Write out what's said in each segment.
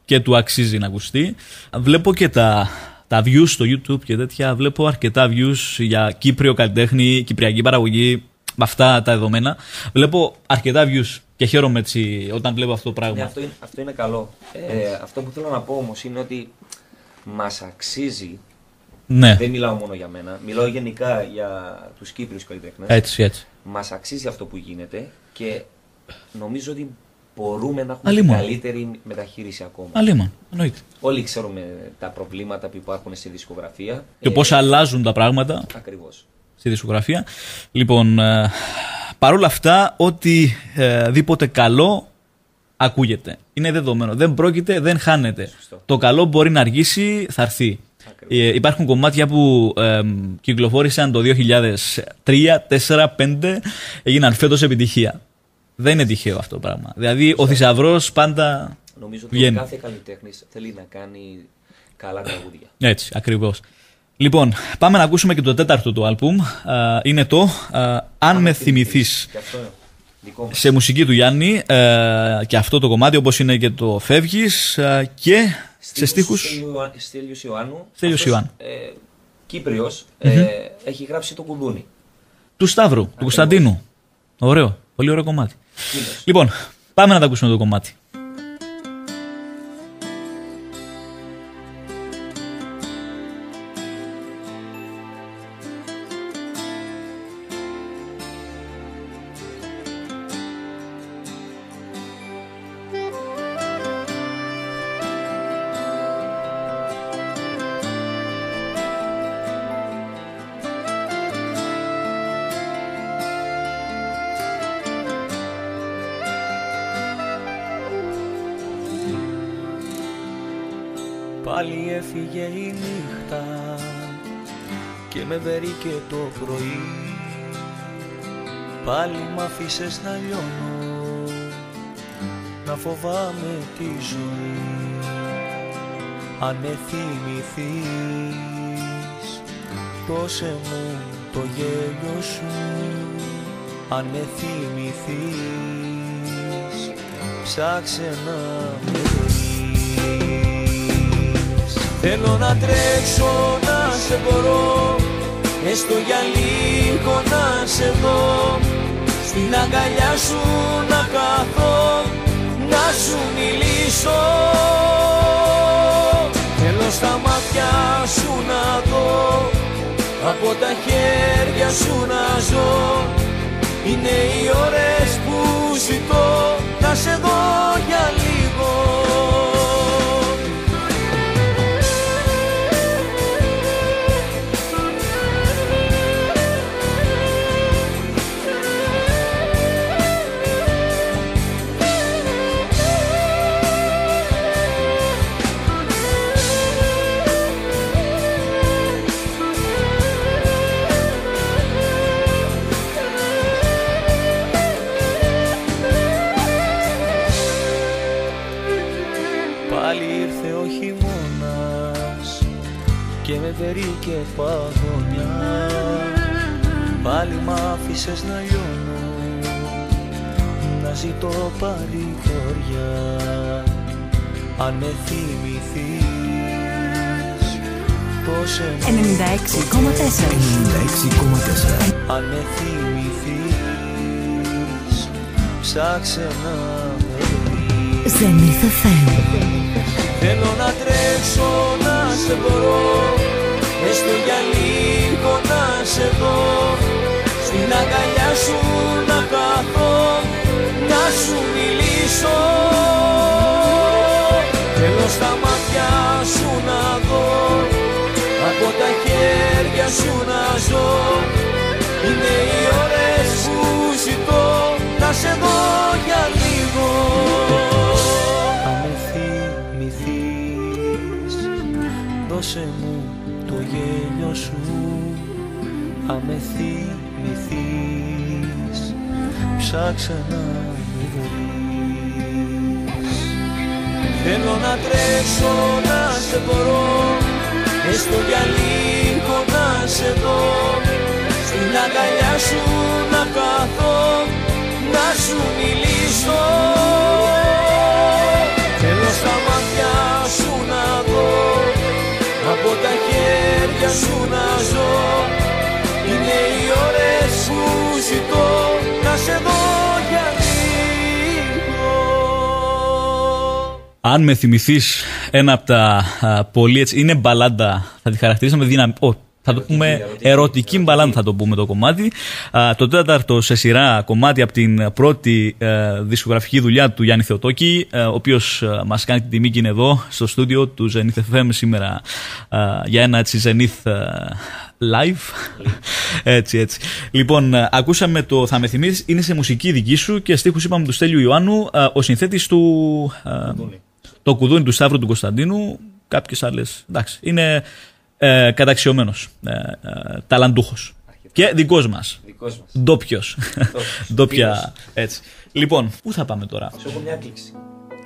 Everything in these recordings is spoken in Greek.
και του αξίζει να ακουστεί. Βλέπω και τα views στο YouTube και τέτοια. Βλέπω αρκετά views για Κύπριο καλλιτέχνη, κυπριακή παραγωγή, με αυτά τα δεδομένα. Βλέπω αρκετά views και χαίρομαι έτσι όταν βλέπω αυτό το πράγμα. Ναι, αυτό είναι καλό. Αυτό που θέλω να πω όμως είναι ότι μας αξίζει. Ναι. Δεν μιλάω μόνο για μένα, μιλάω γενικά για τους Κύπριους καλλιτέχνες. Έτσι. Μας αξίζει αυτό που γίνεται και νομίζω ότι μπορούμε να έχουμε καλύτερη μεταχείριση ακόμα. Αλίμον, εννοείται. Όλοι ξέρουμε τα προβλήματα που υπάρχουν στη δισκογραφία. Και πώς αλλάζουν τα πράγματα. Ακριβώς. Στη δισκογραφία. Λοιπόν, παρόλα αυτά, οτιδήποτε καλό ακούγεται. Είναι δεδομένο. Δεν πρόκειται, δεν χάνεται. Σωστό. Το καλό μπορεί να αργήσει, θα έρθει. Υπάρχουν κομμάτια που κυκλοφόρησαν το 2003, 2004, 2005, έγιναν φέτος επιτυχία. Δεν είναι τυχαίο αυτό το πράγμα. Δηλαδή, ο θησαυρός πάντα νομίζω ότι βγαίνει. κάθε καλλιτέχνης θέλει να κάνει καλά τραγούδια. Έτσι, ακριβώς. Λοιπόν, πάμε να ακούσουμε και το τέταρτο του άλμπουμ. Είναι το «Αν με θυμηθείς». Σε μουσική του Γιάννη και αυτό το κομμάτι, όπως είναι και το «Φεύγεις» και σε στίχους Στέλιος Ιωάννου. Κύπριος, έχει γράψει το κουδούνι. Του Σταύρου, του Κωνσταντίνου. Ωραίο, πολύ ωραίο κομμάτι. Λοιπόν, πάμε να τα ακούσουμε το κομμάτι. Πάλι έφυγε η νύχτα και με βρήκε το πρωί. Πάλι μ' άφησες να λιώνω, να φοβάμαι τη ζωή. Αν με θυμηθείς, δώσε μου το γέλιο σου. Αν με θυμηθείς, ψάξε να με βρεις. Θέλω να τρέξω, να σε μπορώ, έστω για λίγο να σε δω. Στην αγκαλιά σου να καθώ, να σου μιλήσω. Θέλω στα μάτια σου να δω, από τα χέρια σου να ζω. Είναι οι ώρες που ζητώ, να σε δω για λίγο. Και με βρήκε παγωνιά, πάλι μ' άφησες να λιώνω, να ζητώ παρηγοριά. Αν με θυμηθείς, δώσε μου 96,4. Αν με θυμηθείς, ψάξε να με βρεις. Zenith FM. Θέλω να τρέξω, να σε μπορώ, έστω για λίγο να σε δω. Στην αγκαλιά σου να καθώ, να σου μιλήσω. Θέλω στα μάτια σου να δω, από τα χέρια σου να ζω. Είναι οι ώρες που ζητώ, να σε δω για λίγο. Δώσε μου το γέλιο σου, αν με θυμηθείς, ψάξε να με βρεις. Θέλω να τρέξω, να σε μπορώ, έστω για λίγο να σε δω. Στην αγκαλιά σου να καθώ, να σου μιλήσω. Θέλω στα μάτια Αν με θυμηθείς, ένα από τα πολύ έτσι, είναι μπαλάντα, θα τη χαρακτηρίσαμε θα το πούμε ερωτική μπαλάντα, θα το πούμε το κομμάτι. Το τέταρτο σε σειρά κομμάτι από την πρώτη δισκογραφική δουλειά του Γιάννη Θεοτόκη, ο οποίος μας κάνει την τιμή και είναι εδώ στο στούντιο του Zenith FM σήμερα για ένα έτσι Zenith live. Έτσι. Λοιπόν, ακούσαμε το «Θα με θυμίσεις», είναι σε μουσική δική σου και στίχους είπαμε του Στέλιου Ιωάννου, ο συνθέτης του το κουδούνι του Σταύρου του Κωνσταντίνου, κάποιες άλλες, εντάξει, είναι καταξιωμένος, ταλαντούχος και δικός μας, ντόπιος, ντόπια, έτσι. Λοιπόν, πού θα πάμε τώρα? Σου έχω μια έκπληξη.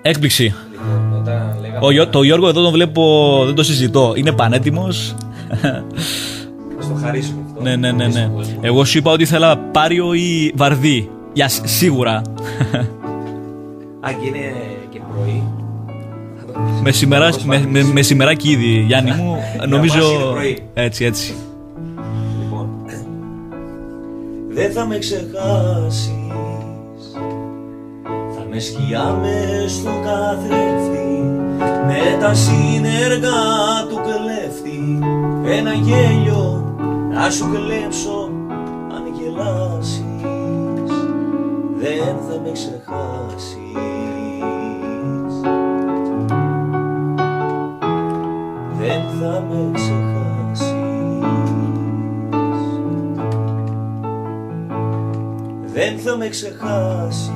Έκπληξη. Λοιπόν, το Γιώργο εδώ τον βλέπω, δεν το συζητώ, είναι πανέτοιμος. Στο χαρίσουμε αυτό. Ναι. Εγώ σου είπα ότι ήθελα Πάριο ή Βαρδί. Για σίγουρα. Αν και είναι και πρωί. Μεσημεράκι ήδη, Γιάννη μου. Νομίζω. Έτσι. Λοιπόν. Δεν θα με ξεχάσεις. Θα με σκιά μες στο καθρέφτη. Με τα σύνεργα του κλέφτη. Ένα γέλιο να σου κλέψω αν γελάσεις. Δεν θα με ξεχάσεις. Δεν θα με ξεχάσεις. Δεν θα με ξεχάσεις.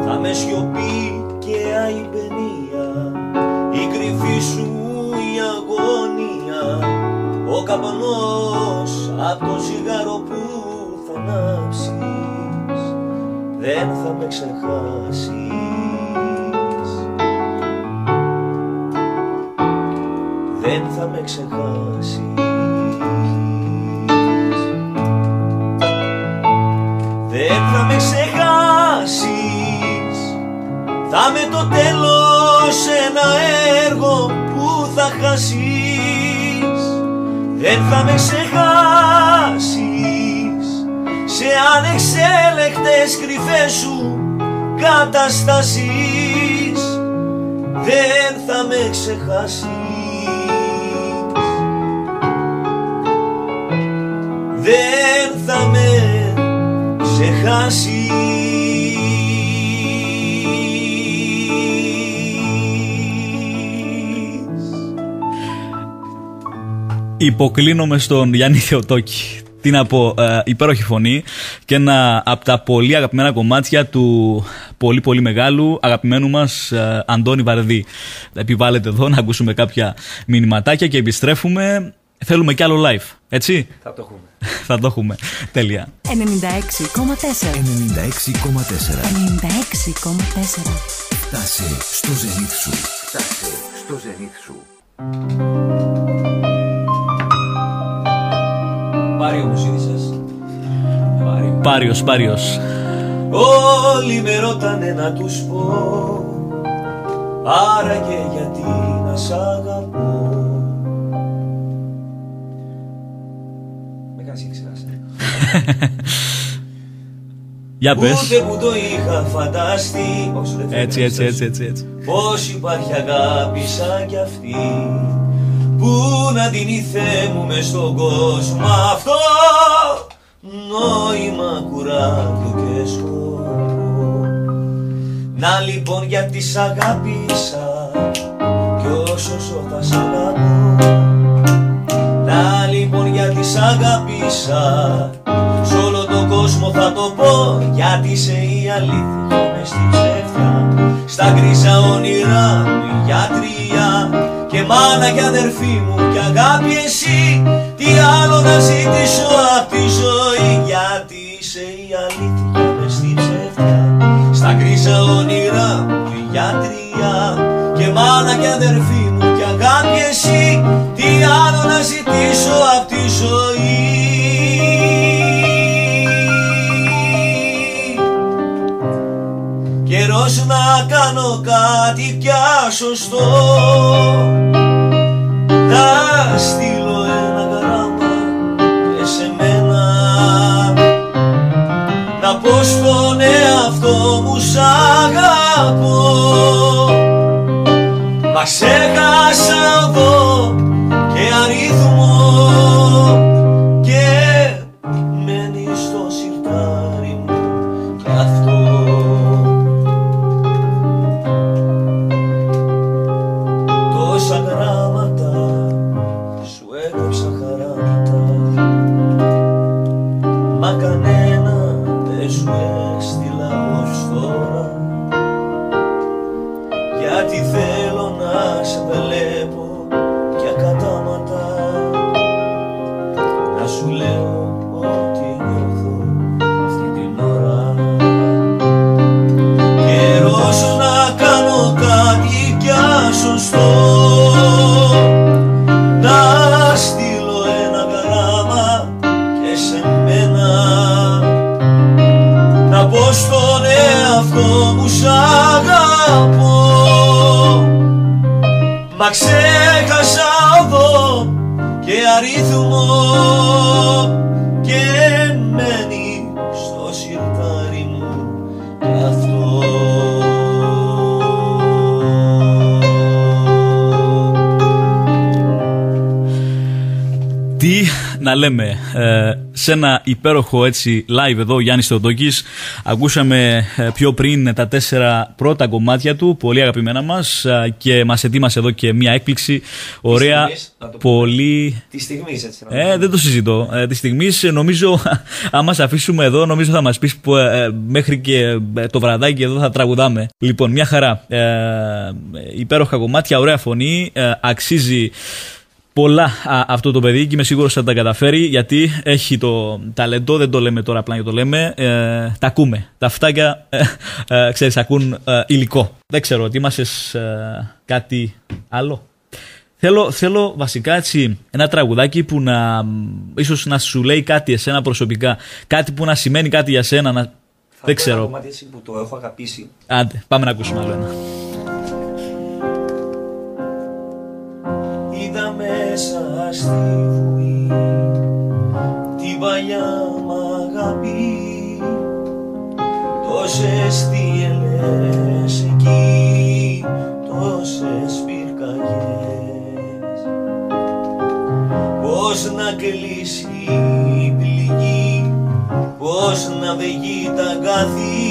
Θα με σιωπή και αϊπενία, η κρυφή σου η αγωνία, ο καπνός απ' το τσιγάρο που θα ανάψεις. Δεν θα με ξεχάσεις. Δεν θα με ξεχάσεις. Δεν θα με ξεχάσεις. Θα με το τέλος ένα έργο που θα χάσεις. Δεν θα με ξεχάσεις. Σε ανεξέλεκτες κρυφές σου καταστάσεις. Δεν θα με ξεχάσεις. Δεν θα με ξεχάσεις. Υποκλίνομαι στον Γιάννη Θεοτόκη. Τι να πω, υπέροχη φωνή και ένα από τα πολύ αγαπημένα κομμάτια του πολύ πολύ μεγάλου αγαπημένου μας Αντώνη Βαρδί. Επιβάλλεται εδώ να ακούσουμε κάποια μηνυματάκια και επιστρέφουμε. Θέλουμε κι άλλο live, έτσι? Θα το έχουμε. Θα το έχουμε. Τέλεια. 96,4 96,4 Φτάσε στο Zenith σου. Φτάσε στο Zenith σου. Πάριο μου ζήτησες. Πάριος. Όλοι με ρωτάνε να τους πω, άραγε γιατί να σ' αγαπώ. Με κάνεις και ξεχάσα. Για πες. Ούτε που το είχα φανταστεί. Έτσι. Πως υπάρχει αγάπη σαν κι αυτή, που να την ήθεμου μες στον κόσμο αυτό. Νόημα, κουράγιο και σκοπό. Να λοιπόν γιατί σ' αγάπησα κι όσο ζω θα σ' αγαπώ. Να λοιπόν γιατί σ' αγάπησα, σ' όλο τον κόσμο θα το πω. Γιατί είσαι η αλήθεια μες στην ψεύδια, στα γκρίζα όνειρά μου η γιατρία. Και μάνα και αδερφή μου και αγάπη εσύ, τι άλλο να ζητήσω απ' τη ζωή. Γιατί είσαι η αλήθεια μες στην ψεύδια, στα γκρίζα όνειρά μου η γιατρία. Και μάνα και αδερφή μου και αγάπη εσύ, τι άλλο να ζητήσω απ' τη ζωή. Καιρός να κάνω κάτι πια σωστό, να στείλω ένα γράμμα και σε μένα, να πω στον εαυτό μου σ' αγαπώ. Μα ξέχασα οδό και αριθμό και μένει στο σιρτάρι μου κι αυτό. Τόσα γράμματα σου έγραψα χαράματα, μα κανένα δεν σου έστειλα ως τώρα, γιατί θέλω να σε βλέπω κι ακατάματα, να σου λέω ό,τι νιώθω αυτή την ώρα. Καιρός να κάνω κάτι πια σωστό, να στείλω ένα γράμμα και σε μένα, να πω στον εαυτό μου σ' αγαπώ. Μα ξέχασα οδό και αριθμό και μένει στο σιρτάρι μου κι αυτό. Τι να λέμε, σε ένα υπέροχο έτσι live εδώ Γιάννης Θεοτόκης ακούσαμε πιο πριν τα 4 πρώτα κομμάτια του, πολύ αγαπημένα μας, και μας ετοίμασε εδώ και μια έκπληξη ωραία, πολύ... Τη στιγμή έτσι. Δεν το συζητώ. Τη στιγμή νομίζω, αν μας αφήσουμε εδώ, νομίζω θα μας πεις που, μέχρι και το βραδάκι εδώ θα τραγουδάμε. Λοιπόν, μια χαρά. Υπέροχα κομμάτια, ωραία φωνή, αξίζει πολλά αυτό το παιδί και είμαι σίγουρος θα τα καταφέρει, γιατί έχει το ταλέντο, δεν το λέμε τώρα απλά για το λέμε, τα ακούμε. Τα αυτάκια, ξέρεις, ακούν υλικό. Δεν ξέρω, ετοίμασες κάτι άλλο? Θέλω βασικά έτσι ένα τραγουδάκι που ίσως να σου λέει κάτι εσένα προσωπικά, κάτι που να σημαίνει κάτι για σένα, δεν ξέρω. Ένα κομμάτι έτσι που το έχω αγαπήσει. Άντε, πάμε να ακούσουμε άλλο ένα. Είδα μέσα στη βουή την παλιά μ' αγάπη, τόσες θύελες εκεί, τόσες πυρκαγιές. Πώς να κλείσει η πληγή, πώς να βγει τα αγκάθι,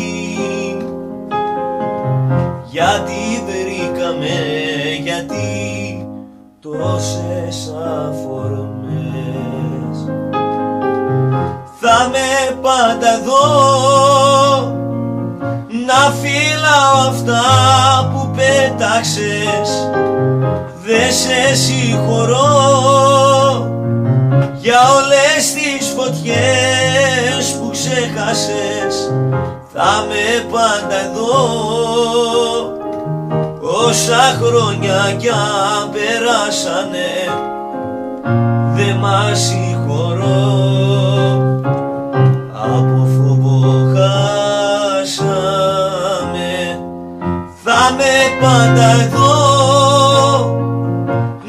γιατί βρήκαμε, γιατί τόσες αφορμές. Θα με πάντα εδώ να φύλαω αυτά που πέταξες, δε σε συγχωρώ για όλες τις φωτιές που ξέχασες. Θα με πάντα εδώ όσα χρόνια κι αν περάσανε, δε μας συγχωρώ. Από φόβο χάσαμε, θα με πάντα εδώ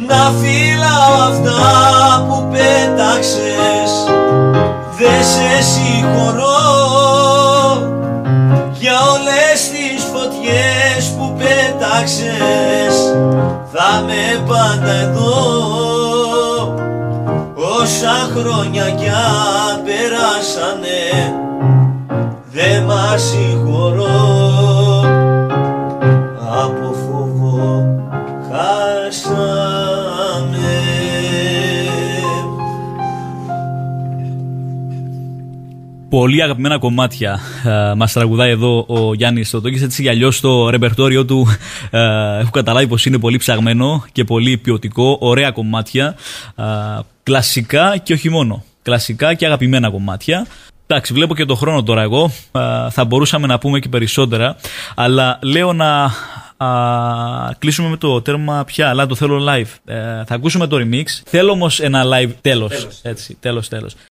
να φύλαω αυτά που πέταξες, δε σε συγχωρώ για όλες τις φωτιές που πέταξες. Θα με πάντα εδώ όσα χρόνια κι αν περάσανε, δε μας συγχωρώ. Από φόβο χάσαμε. Πολύ αγαπημένα κομμάτια μας τραγουδάει εδώ ο Γιάννης Θεοτόκης. Έτσι κι αλλιώς το ρεπερτόριο του έχω καταλάβει πως είναι πολύ ψαγμένο και πολύ ποιοτικό. Ωραία κομμάτια, κλασικά και όχι μόνο. Κλασικά και αγαπημένα κομμάτια. Εντάξει, βλέπω και το χρόνο τώρα εγώ, θα μπορούσαμε να πούμε και περισσότερα, αλλά λέω να κλείσουμε με το τέρμα πια, αλλά το θέλω live. Θα ακούσουμε το remix. Θέλω όμως ένα live τέλος. Έτσι, τέλος.